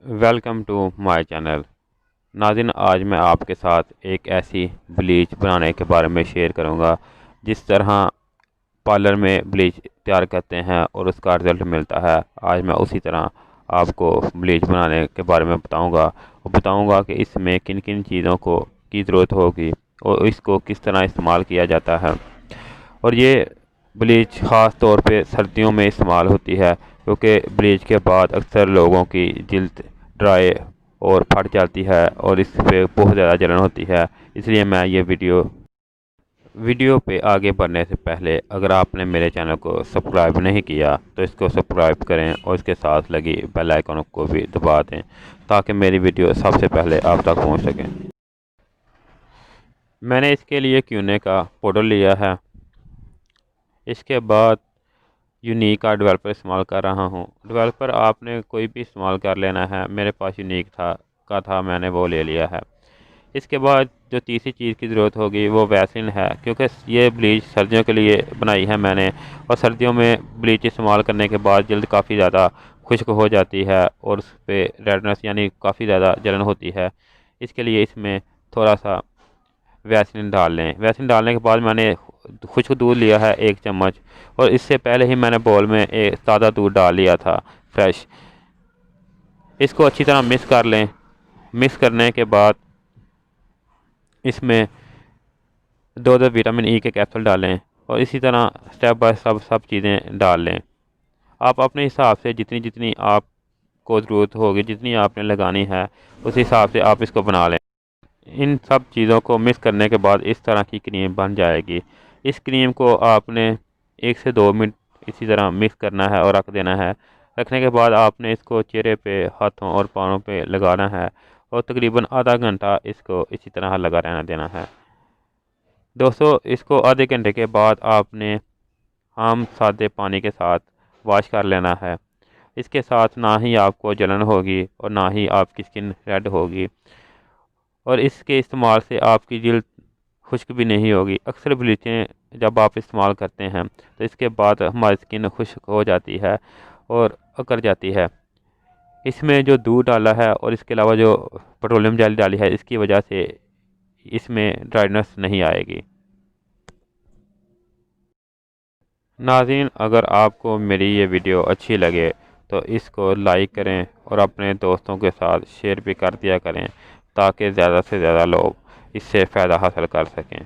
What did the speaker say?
Welcome to my channel. नाज़रीन, आज मैं आपके साथ एक ऐसी ब्लीच बनाने के बारे में शेयर करूंगा जिस तरह पार्लर में ब्लीच तैयार करते हैं और उसका रिज़ल्ट मिलता है। आज मैं उसी तरह आपको ब्लीच बनाने के बारे में बताऊंगा और बताऊंगा कि इसमें किन किन चीज़ों को की ज़रूरत होगी और इसको किस तरह इस्तेमाल किया जाता है। और ये ब्लीच ख़ास तौर पे सर्दियों में इस्तेमाल होती है, क्योंकि ब्लीच के बाद अक्सर लोगों की जिल्द ड्राई और फट जाती है और इस पे बहुत ज़्यादा जलन होती है। इसलिए मैं ये वीडियो पे आगे बढ़ने से पहले अगर आपने मेरे चैनल को सब्सक्राइब नहीं किया तो इसको सब्सक्राइब करें और इसके साथ लगी बेल आइकन को भी दबा दें ताकि मेरी वीडियो सबसे पहले आप तक पहुंच सकें। मैंने इसके लिए क्यूने का पाउडर लिया है। इसके बाद यूनिक का डेवलपर इस्तेमाल कर रहा हूँ। डेवलपर आपने कोई भी इस्तेमाल कर लेना है, मेरे पास यूनिक था मैंने वो ले लिया है। इसके बाद जो तीसरी चीज़ की ज़रूरत होगी वो वैसलीन है, क्योंकि ये ब्लीच सर्दियों के लिए बनाई है मैंने, और सर्दियों में ब्लीच इस्तेमाल करने के बाद जल्द काफ़ी ज़्यादा खुश्क हो जाती है और उस पर रेडनेस यानी काफ़ी ज़्यादा जलन होती है। इसके लिए इसमें थोड़ा सा वैसलीन डाल लें। वैसलीन डालने के बाद मैंने खुश्क दूध लिया है 1 चम्मच, और इससे पहले ही मैंने बोल में एक ताज़ा दूध डाल लिया था फ्रेश। इसको अच्छी तरह मिक्स कर लें। मिक्स करने के बाद इसमें 2 विटामिन ई के कैप्सूल डालें और इसी तरह स्टेप बाय सब चीज़ें डाल लें। आप अपने हिसाब से जितनी जितनी आपको ज़रूरत होगी, जितनी आपने लगानी है, उस हिसाब से आप इसको बना लें। इन सब चीज़ों को मिक्स करने के बाद इस तरह की क्रीम बन जाएगी। इस क्रीम को आपने 1 से 2 मिनट इसी तरह मिक्स करना है और रख देना है। रखने के बाद आपने इसको चेहरे पे, हाथों और पाँवों पे लगाना है और तकरीबन आधा घंटा इसको इसी तरह लगा रहना देना है। दोस्तों, इसको आधे घंटे के बाद आपने आम सादे पानी के साथ वॉश कर लेना है। इसके साथ ना ही आपको जलन होगी और ना ही आपकी स्किन रेड होगी, और इसके इस्तेमाल से आपकी जिल्द खुश्क भी नहीं होगी। अक्सर ब्लीचें जब आप इस्तेमाल करते हैं तो इसके बाद हमारी स्किन खुश्क हो जाती है और अकड़ जाती है। इसमें जो दूध डाला है और इसके अलावा जो पेट्रोलियम जेल डाली है, इसकी वजह से इसमें ड्राइनेस नहीं आएगी। नाज़रीन, अगर आपको मेरी ये वीडियो अच्छी लगे तो इसको लाइक करें और अपने दोस्तों के साथ शेयर भी कर दिया करें ताकि ज़्यादा से ज़्यादा लोग इससे फ़ायदा हासिल कर सकें।